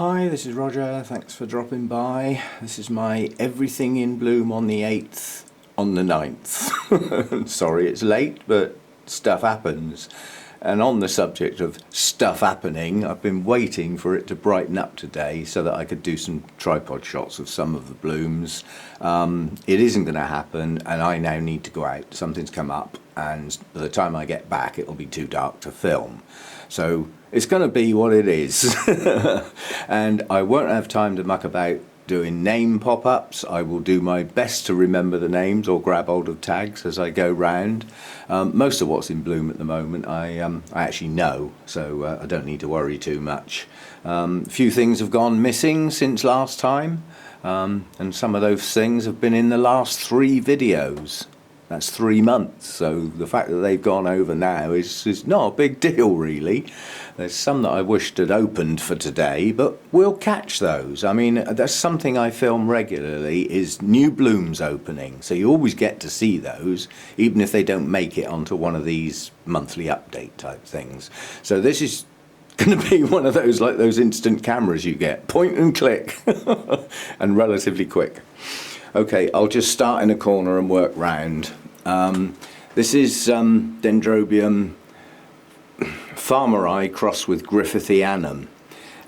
Hi, this is Roger, thanks for dropping by. This is my everything in bloom on the 8th, on the 9th. Sorry it's late, but stuff happens. And on the subject of stuff happening, I've been waiting for it to brighten up today so that I could do some tripod shots of some of the blooms. It isn't going to happen, and I now need to go out. Something's come up, and by the time I get back it'll be too dark to film. So it's going to be what it is. And I won't have time to muck about doing name pop-ups. I will do my best to remember the names or grab hold of tags as I go round. Most of what's in bloom at the moment I actually know, so I don't need to worry too much. A few things have gone missing since last time, and some of those things have been in the last 3 videos. That's 3 months, so the fact that they've gone over now is not a big deal really. There's some that I wished had opened for today, but we'll catch those. I mean, that's something I film regularly, is new blooms opening, so you always get to see those, even if they don't make it onto one of these monthly update type things. So this is going to be one of those, like those instant cameras you get, point and click, and relatively quick. Okay, I'll just start in a corner and work round. This is Dendrobium farmeri crossed with Griffithianum,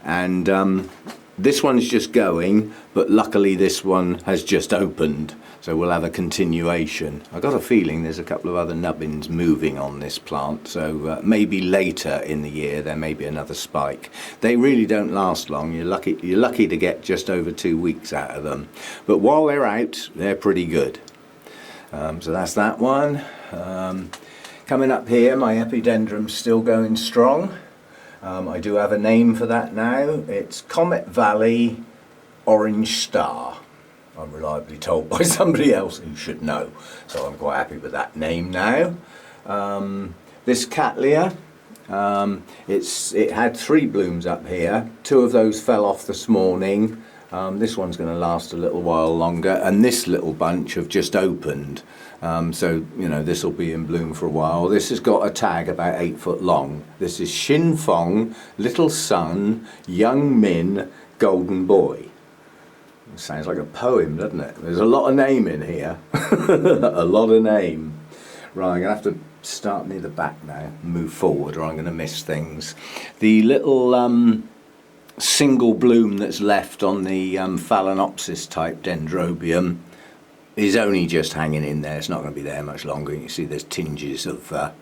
and this one's just going, but luckily this one has just opened, so we'll have a continuation. I got a feeling there's a couple of other nubbins moving on this plant, so maybe later in the year there may be another spike. They really don't last long. You're lucky to get just over 2 weeks out of them, but while they're out they're pretty good. So that's that one. Coming up here, my epidendrum's still going strong. I do have a name for that now. It's Comet Valley Orange Star. I'm reliably told by somebody else who should know, so I'm quite happy with that name now. This Cattleya, it had 3 blooms up here. 2 of those fell off this morning. This one's going to last a little while longer, and this little bunch have just opened. So, you know, this will be in bloom for a while. This has got a tag about 8 foot long. This is Shin Fong, Little Sun, Young Min, Golden Boy. It sounds like a poem, doesn't it? There's a lot of name in here. A lot of name. Right, I'm going to have to start near the back now and move forward, or I'm going to miss things. The little single bloom that's left on the Phalaenopsis type Dendrobium is only just hanging in there. It's not going to be there much longer. You can see there's tinges of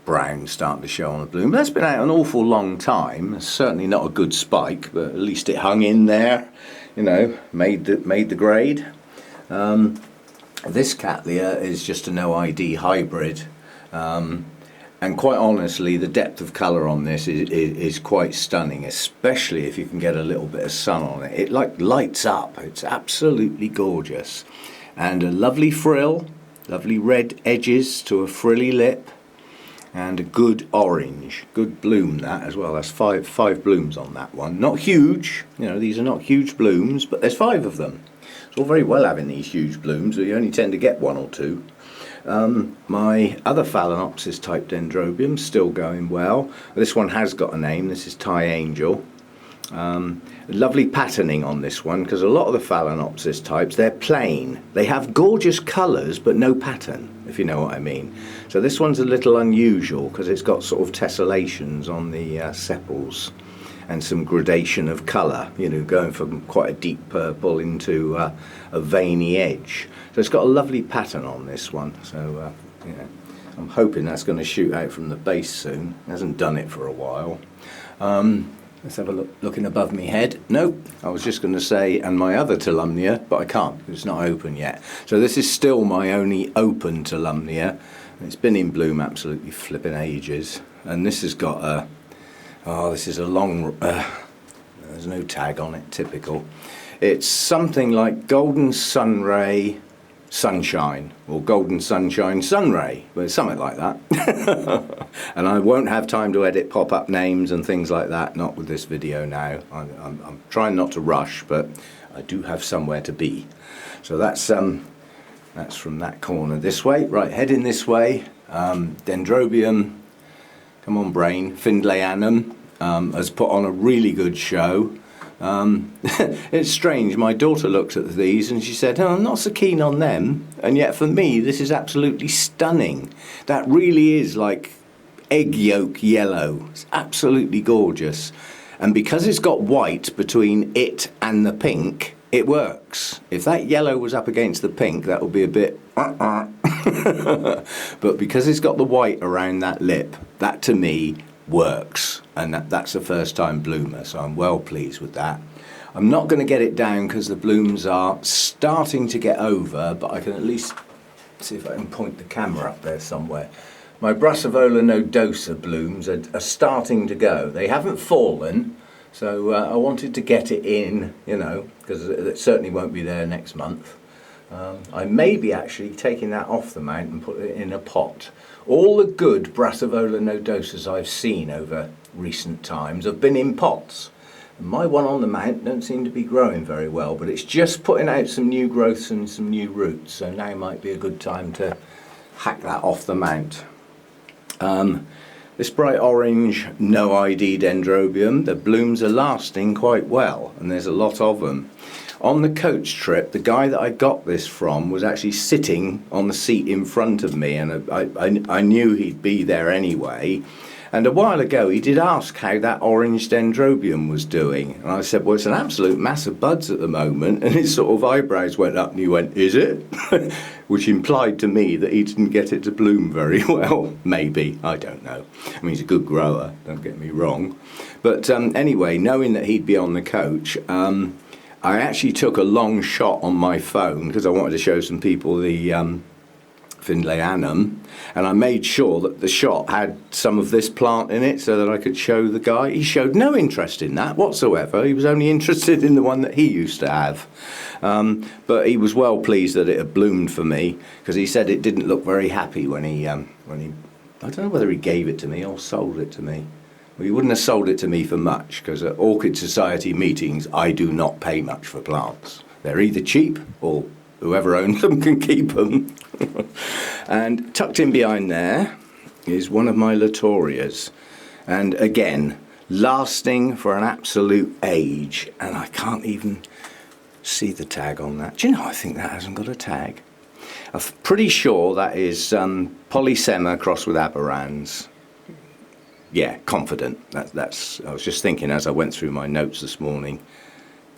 brown starting to show on the bloom. That's been out an awful long time. It's certainly not a good spike, but at least it hung in there, you know, made the grade. This Cattleya is just a no ID hybrid, and quite honestly the depth of colour on this is quite stunning, especially if you can get a little bit of sun on it. It like lights up. It's absolutely gorgeous. And a lovely frill, lovely red edges to a frilly lip, and a good orange, good bloom that as well. That's five blooms on that one. Not huge, you know, these are not huge blooms, but there's 5 of them. It's all very well having these huge blooms, but you only tend to get 1 or 2. My other Phalaenopsis type Dendrobium still going well. This one has got a name. This is Thai Angel. Lovely patterning on this one, because a lot of the Phalaenopsis types, they're plain. They have gorgeous colours but no pattern, if you know what I mean. So this one's a little unusual because it's got sort of tessellations on the sepals and some gradation of colour, you know, going from quite a deep purple into a veiny edge. So it's got a lovely pattern on this one. So you know, I'm hoping that's going to shoot out from the base soon. It hasn't done it for a while. Let's have a look, looking above me head. Nope, I was just going to say, and my other Tolumnia, but I can't because it's not open yet. So this is still my only open Tolumnia. It's been in bloom absolutely flipping ages. And this has got a, oh, this is a long, there's no tag on it, typical. It's something like Golden Sunray Sunshine, or Golden Sunshine Sunray, but it's something like that. And I won't have time to edit pop-up names and things like that, not with this video now. I'm trying not to rush, but I do have somewhere to be. So that's from that corner this way. Right, heading this way. Dendrobium, come on brain, Findlayanum has put on a really good show. It's strange. My daughter looked at these and she said, "Oh, I'm not so keen on them." And yet for me, this is absolutely stunning. That really is like egg yolk yellow. It's absolutely gorgeous. And because it's got white between it and the pink, it works. If that yellow was up against the pink, that would be a bit... But because it's got the white around that lip, that to me works. And that's a first time bloomer, so I'm well pleased with that. I'm not going to get it down because the blooms are starting to get over, but I can at least see if I can point the camera up there somewhere. My Brassavola nodosa blooms are starting to go. They haven't fallen, so I wanted to get it in, you know, because it certainly won't be there next month. I may be actually taking that off the mount and put it in a pot. All the good Brassavola nodosas I've seen over recent times have been in pots. My one on the mount don't seem to be growing very well, but it's just putting out some new growths and some new roots, so now might be a good time to hack that off the mount. This bright orange no ID dendrobium, the blooms are lasting quite well, and there's a lot of them. On the coach trip, the guy that I got this from was actually sitting on the seat in front of me, and I knew he'd be there anyway. And a while ago, he did ask how that orange dendrobium was doing. And I said, well, it's an absolute mass of buds at the moment. And his sort of eyebrows went up and he went, is it? Which implied to me that he didn't get it to bloom very well. Maybe, I don't know. I mean, he's a good grower, don't get me wrong. But anyway, knowing that he'd be on the coach, I actually took a long shot on my phone because I wanted to show some people the Findlayanum, and I made sure that the shot had some of this plant in it so that I could show the guy. He showed no interest in that whatsoever. He was only interested in the one that he used to have. But he was well pleased that it had bloomed for me, because he said it didn't look very happy when he I don't know whether he gave it to me or sold it to me. Well, he wouldn't have sold it to me for much, because at Orchid Society meetings I do not pay much for plants. They're either cheap or whoever owns them can keep them. And tucked in behind there is one of my Latorias. And again, lasting for an absolute age. And I can't even see the tag on that. Do you know, I think that hasn't got a tag. I'm pretty sure that is Polysema crossed with Aberrans. Yeah, confident. That's. I was just thinking as I went through my notes this morning,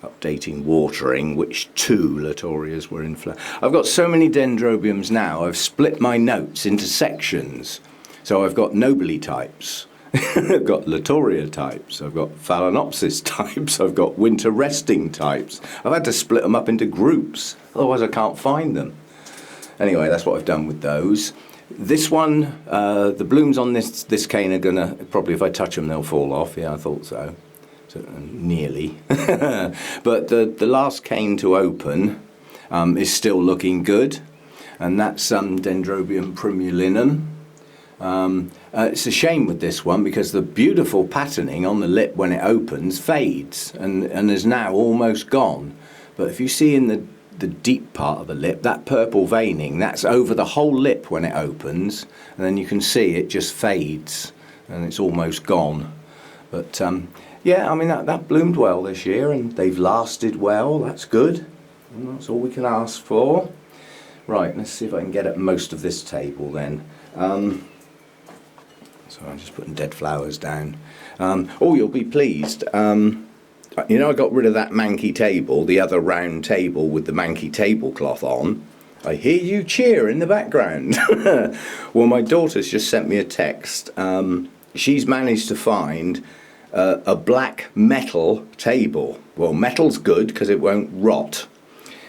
updating watering, which two Latorias were in flower. I've got so many dendrobiums now, I've split my notes into sections. So I've got Nobili types, I've got Latoria types, I've got Phalaenopsis types, I've got winter resting types. I've had to split them up into groups, otherwise I can't find them. Anyway, that's what I've done with those. This one, the blooms on this cane are gonna, probably if I touch them they'll fall off. Yeah, I thought so. Nearly. But the last cane to open is still looking good, and that's Dendrobium primulinum. It's a shame with this one because the beautiful patterning on the lip when it opens fades and is now almost gone. But if you see in the deep part of the lip, that purple veining, that's over the whole lip when it opens, and then you can see it just fades and it's almost gone. But yeah, I mean, that bloomed well this year, and they've lasted well. That's good. And that's all we can ask for. Right, let's see if I can get at most of this table then. So I'm just putting dead flowers down. Oh, you'll be pleased. You know, I got rid of that manky table, the other round table with the manky tablecloth on. I hear you cheer in the background. Well, my daughter's just sent me a text. She's managed to find a black metal table. Well, metal's good because it won't rot.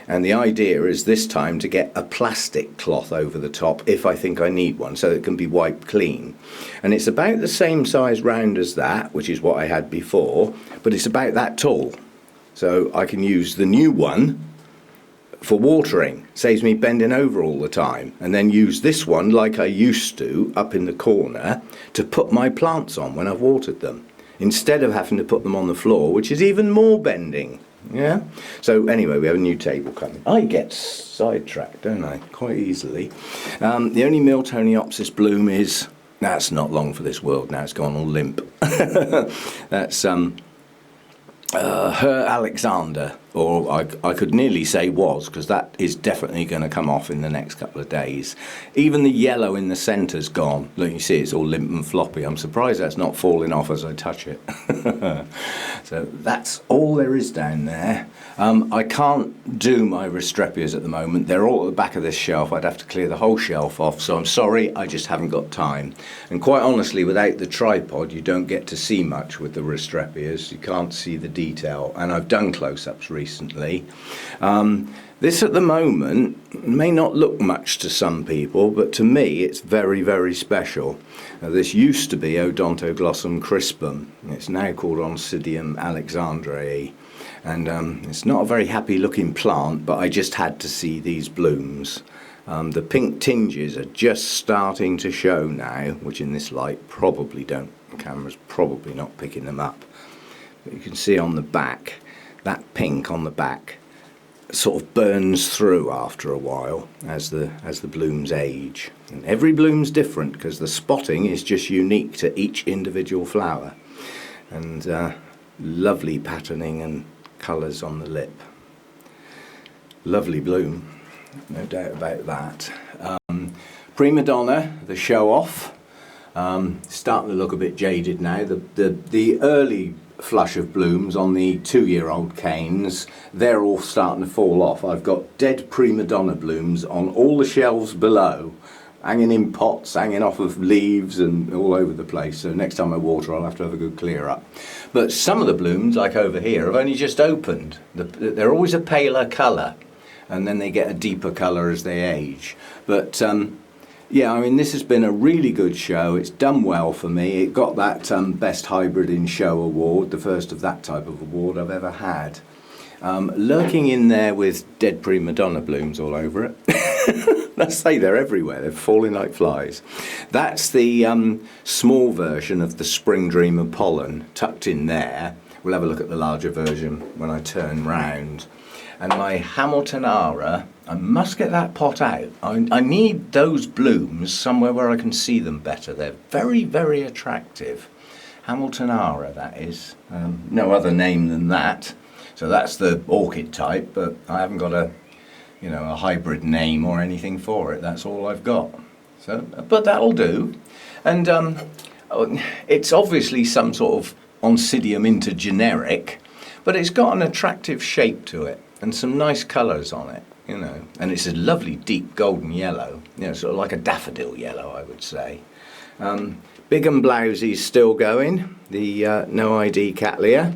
And the idea is this time to get a plastic cloth over the top if I think I need one, so it can be wiped clean. And it's about the same size round as that, which is what I had before, but it's about that tall. So I can use the new one for watering. Saves me bending over all the time. And then use this one like I used to up in the corner to put my plants on when I've watered them, instead of having to put them on the floor, which is even more bending. Yeah. So anyway, we have a new table coming. I get sidetracked, don't I? Quite easily. The only Miltoniopsis bloom is, that's not long for this world now. It's gone all limp. That's Her Alexander, or I could nearly say was, because that is definitely going to come off in the next couple of days. Even the yellow in the centre's gone. Look, you see it's all limp and floppy. I'm surprised that's not falling off as I touch it. So that's all there is down there. I can't do my Restrepias at the moment. They're all at the back of this shelf. I'd have to clear the whole shelf off, so I'm sorry, I just haven't got time. And quite honestly, without the tripod, you don't get to see much with the Restrepias. You can't see the detail, and I've done close-ups recently. This at the moment may not look much to some people, but to me it's very, very special. This used to be Odontoglossum crispum. It's now called Oncidium alexandrae. And it's not a very happy looking plant, but I just had to see these blooms. The pink tinges are just starting to show now, which in this light probably don't, the camera's probably not picking them up. But you can see on the back, that pink on the back sort of burns through after a while as the blooms age. And every bloom's different because the spotting is just unique to each individual flower. And lovely patterning and colours on the lip. Lovely bloom, no doubt about that. Prima Donna, the show-off, starting to look a bit jaded now. The early flush of blooms on the 2-year-old canes, they're all starting to fall off. I've got dead Prima Donna blooms on all the shelves below, hanging in pots, hanging off of leaves and all over the place. So next time I water, I'll have to have a good clear up. But some of the blooms, like over here, have only just opened. They're always a paler colour, and then they get a deeper colour as they age. But yeah, I mean, this has been a really good show. It's done well for me. It got that Best Hybrid in Show award, the first of that type of award I've ever had. Lurking in there with dead Prima Donna blooms all over it. Let's say they're everywhere. They're falling like flies. That's the small version of the Spring Dreamer pollen tucked in there. We'll have a look at the larger version when I turn round. And my Hamiltonara, I must get that pot out. I need those blooms somewhere where I can see them better. They're very, very attractive. Hamiltonara, that is. No other name than that. So that's the orchid type, but I haven't got a hybrid name or anything for it. That's all I've got. So, but that'll do. And it's obviously some sort of Oncidium intergeneric, but it's got an attractive shape to it and some nice colours on it, and it's a lovely deep golden yellow, sort of like a daffodil yellow, I would say. Big and Blowsy's still going, the No ID Cattleya,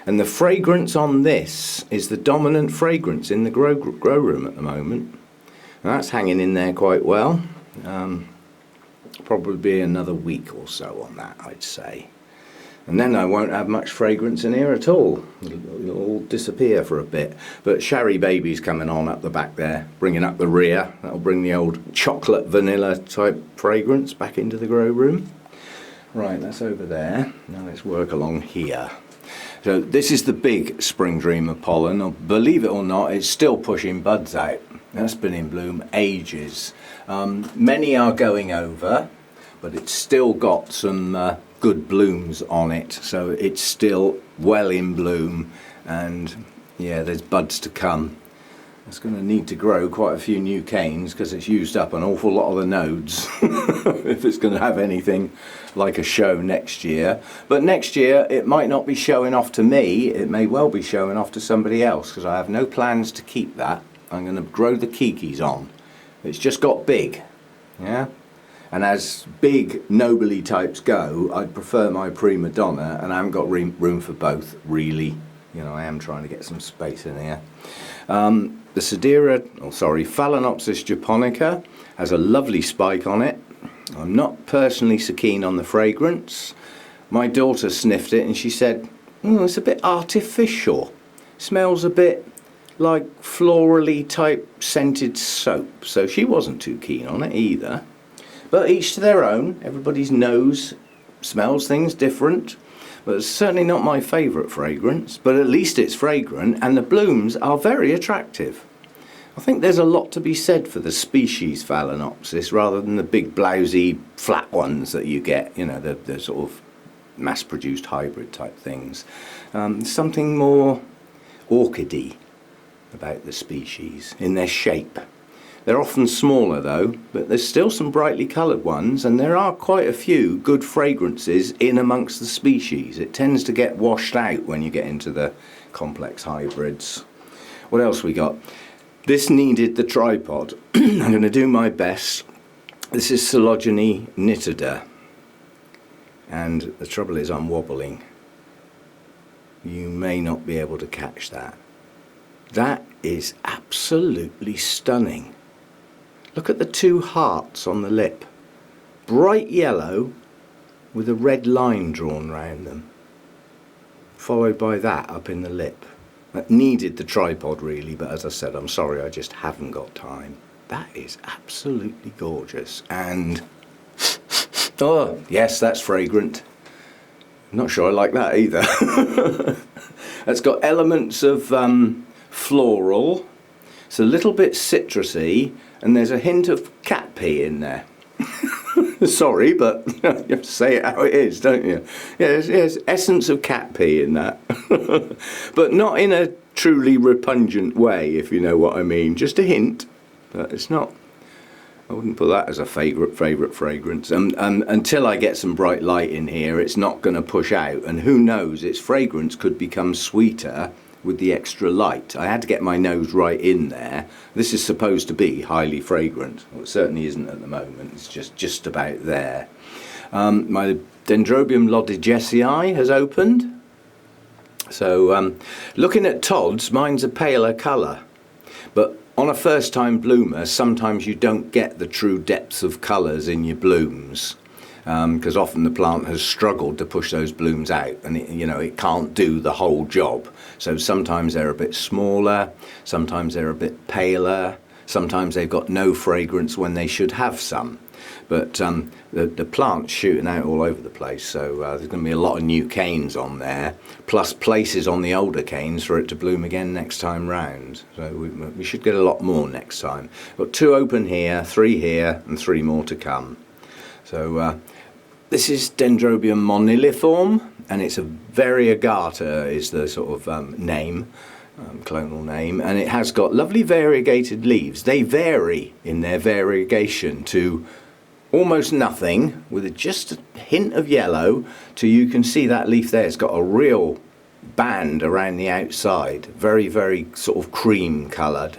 and the fragrance on this is the dominant fragrance in the grow room at the moment. And that's hanging in there quite well. Probably be another week or so on that, I'd say. And then I won't have much fragrance in here at all. It'll all disappear for a bit. But Sherry Baby's coming on up the back there, bringing up the rear. That'll bring the old chocolate vanilla type fragrance back into the grow room. Right, that's over there. Now let's work along here. So this is the big Spring Dreamer pollen. Believe it or not, it's still pushing buds out. That's been in bloom ages. Many are going over, but it's still got some good blooms on it, so it's still well in bloom, and yeah, there's buds to come. It's going to need to grow quite a few new canes because it's used up an awful lot of the nodes if it's going to have anything like a show next year. But next year it might not be showing off to me, it may well be showing off to somebody else, because I have no plans to keep that. I'm going to grow the kikis on. It's just got big, yeah. And as big nobly types go, I'd prefer my Prima Donna, and I haven't got room for both, really. I am trying to get some space in here. The Phalaenopsis japonica has a lovely spike on it. I'm not personally so keen on the fragrance. My daughter sniffed it and she said, it's a bit artificial. Smells a bit like florally type scented soap. So she wasn't too keen on it either. But each to their own. Everybody's nose smells things different. But it's certainly not my favourite fragrance. But at least it's fragrant, and the blooms are very attractive. I think there's a lot to be said for the species Phalaenopsis rather than the big blousy flat ones that you get. The sort of mass-produced hybrid type things. Something more orchidy about the species in their shape. They're often smaller though, but there's still some brightly coloured ones, and there are quite a few good fragrances in amongst the species. It tends to get washed out when you get into the complex hybrids. What else we got? This needed the tripod. I'm going to do my best. This is Coelogene nitida, and the trouble is I'm wobbling. You may not be able to catch that. That is absolutely stunning. Look at the two hearts on the lip. Bright yellow with a red line drawn round them. Followed by that up in the lip. That needed the tripod really, but as I said, I'm sorry, I just haven't got time. That is absolutely gorgeous. And, oh, yes, that's fragrant. I'm not sure I like that either. It's got elements of floral. It's a little bit citrusy, and there's a hint of cat pee in there. Sorry, but you have to say it how it is, don't you? Yeah, there's essence of cat pee in that. But not in a truly repugnant way, if you know what I mean. Just a hint, but it's not. I wouldn't put that as a favourite fragrance. And until I get some bright light in here, it's not going to push out. And who knows, its fragrance could become sweeter with the extra light. I had to get my nose right in there. This is supposed to be highly fragrant. Well, it certainly isn't at the moment. It's just about there. My Dendrobium lodigesi has opened. So looking at Todd's, mine's a paler colour. But on a first time bloomer, sometimes you don't get the true depths of colours in your blooms. Because often the plant has struggled to push those blooms out, and it can't do the whole job. So sometimes they're a bit smaller, sometimes they're a bit paler, sometimes they've got no fragrance when they should have some. But the plant's shooting out all over the place, so there's going to be a lot of new canes on there, plus places on the older canes for it to bloom again next time round. So we should get a lot more next time. Got 2 open here, 3 here, and 3 more to come. So this is Dendrobium moniliform, and it's a variegata is the sort of name, clonal name, and it has got lovely variegated leaves. They vary in their variegation to almost nothing, with just a hint of yellow, to you can see that leaf there. It's got a real band around the outside, very, very sort of cream coloured.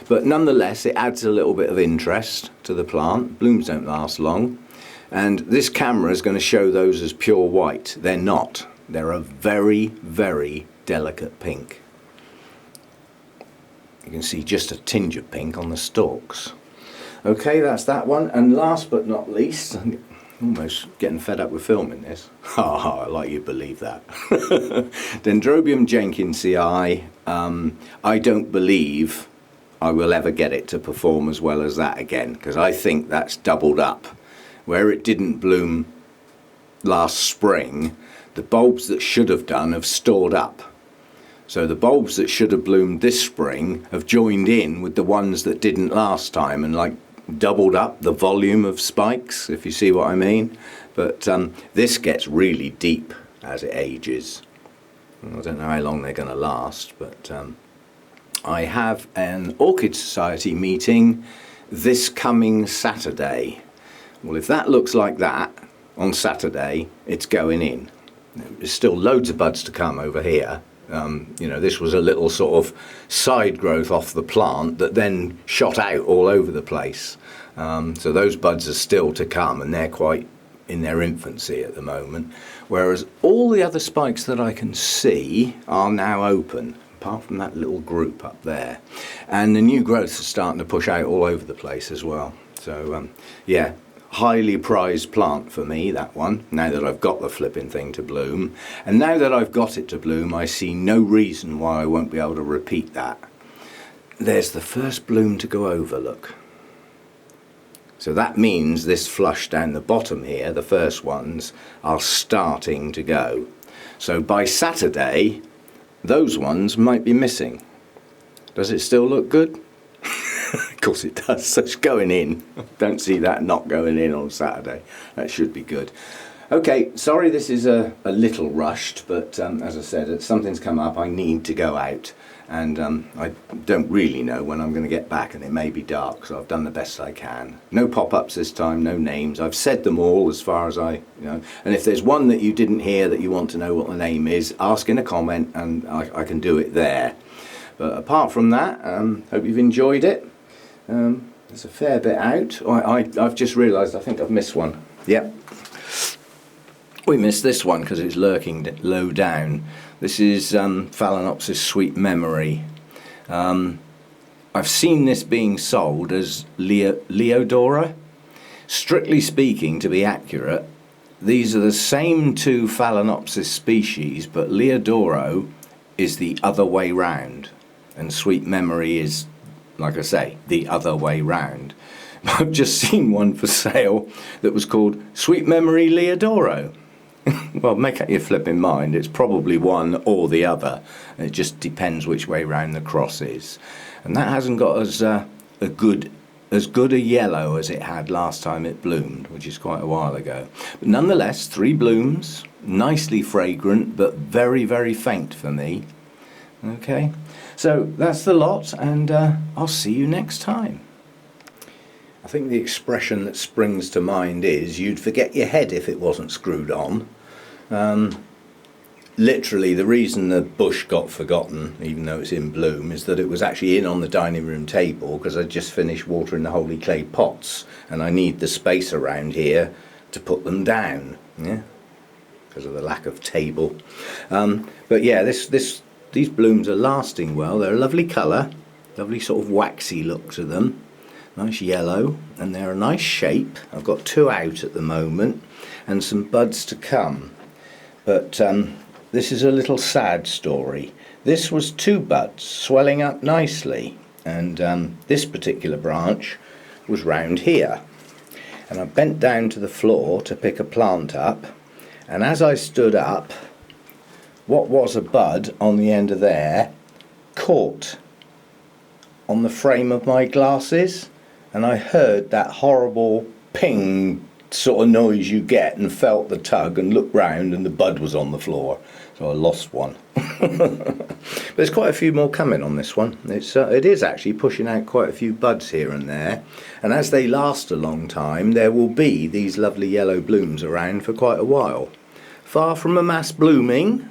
But nonetheless, it adds a little bit of interest to the plant. Blooms don't last long. And this camera is going to show those as pure white. They're not. They're a very, very delicate pink. You can see just a tinge of pink on the stalks. Okay, that's that one. And last but not least, I'm almost getting fed up with filming this. I like you believe that. Dendrobium jenkinsii. I don't believe I will ever get it to perform as well as that again, because I think that's doubled up. Where it didn't bloom last spring, the bulbs that should have done have stored up. So the bulbs that should have bloomed this spring have joined in with the ones that didn't last time, and like doubled up the volume of spikes, if you see what I mean. But this gets really deep as it ages. I don't know how long they're going to last, but I have an Orchid Society meeting this coming Saturday. Well, if that looks like that on Saturday, it's going in. There's still loads of buds to come over here. This was a little sort of side growth off the plant that then shot out all over the place. So those buds are still to come, and they're quite in their infancy at the moment. Whereas all the other spikes that I can see are now open, apart from that little group up there. And the new growths are starting to push out all over the place as well. So, yeah. Highly prized plant for me, that one, now that I've got the flipping thing to bloom. And now that I've got it to bloom, I see no reason why I won't be able to repeat that. There's the first bloom to go over, look. So that means this flush down the bottom here, the first ones, are starting to go. So by Saturday, those ones might be missing. Does it still look good? Of course it does, so it's going in. Don't see that not going in on Saturday. That should be good. Okay, sorry this is a little rushed, but as I said, something's come up, I need to go out, and I don't really know when I'm going to get back, and it may be dark, so I've done the best I can. No pop-ups this time, no names, I've said them all as far as I, and if there's one that you didn't hear that you want to know what the name is, ask in a comment and I can do it there. But apart from that, hope you've enjoyed it. There's a fair bit out. I've just realised I think I've missed one. Yep. We missed this one because it's lurking low down. This is Phalaenopsis Sweet Memory. I've seen this being sold as Leodora. Strictly speaking, to be accurate, these are the same two Phalaenopsis species, but Leodoro is the other way round, and Sweet Memory is, like I say, the other way round. I've just seen one for sale that was called Sweet Memory Leodoro. Well, make up your flipping mind, it's probably one or the other. It just depends which way round the cross is. And that hasn't got as good a yellow as it had last time it bloomed, which is quite a while ago. But nonetheless, 3 blooms, nicely fragrant, but very, very faint for me. Okay, so that's the lot, and I'll see you next time. I think the expression that springs to mind is, you'd forget your head if it wasn't screwed on. Literally, the reason the bush got forgotten, even though it's in bloom, is that it was actually in on the dining room table because I'd just finished watering the holy clay pots, and I need the space around here to put them down, yeah, because of the lack of table. But yeah, these blooms are lasting well. They're a lovely colour, lovely sort of waxy look to them. Nice yellow, and they're a nice shape. I've got 2 out at the moment and some buds to come, but this is a little sad story. This was 2 buds swelling up nicely, and this particular branch was round here, and I bent down to the floor to pick a plant up, and as I stood up, what was a bud on the end of there caught on the frame of my glasses, and I heard that horrible ping sort of noise you get, and felt the tug and looked round, and the bud was on the floor, so I lost one. But there's quite a few more coming on this one. It is actually pushing out quite a few buds here and there, and as they last a long time, there will be these lovely yellow blooms around for quite a while. Far from a mass blooming,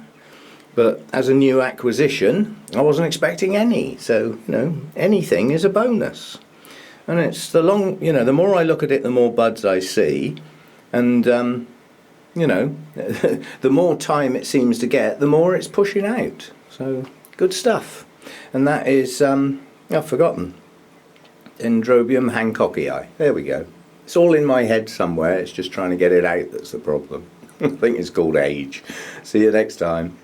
but as a new acquisition, I wasn't expecting any, so anything is a bonus. And it's the more I look at it, the more buds I see, and the more time it seems to get, the more it's pushing out. So good stuff. And that is, I've forgotten, Dendrobium hancockii. There we go. It's all in my head somewhere. It's just trying to get it out that's the problem. I think it's called age. See you next time.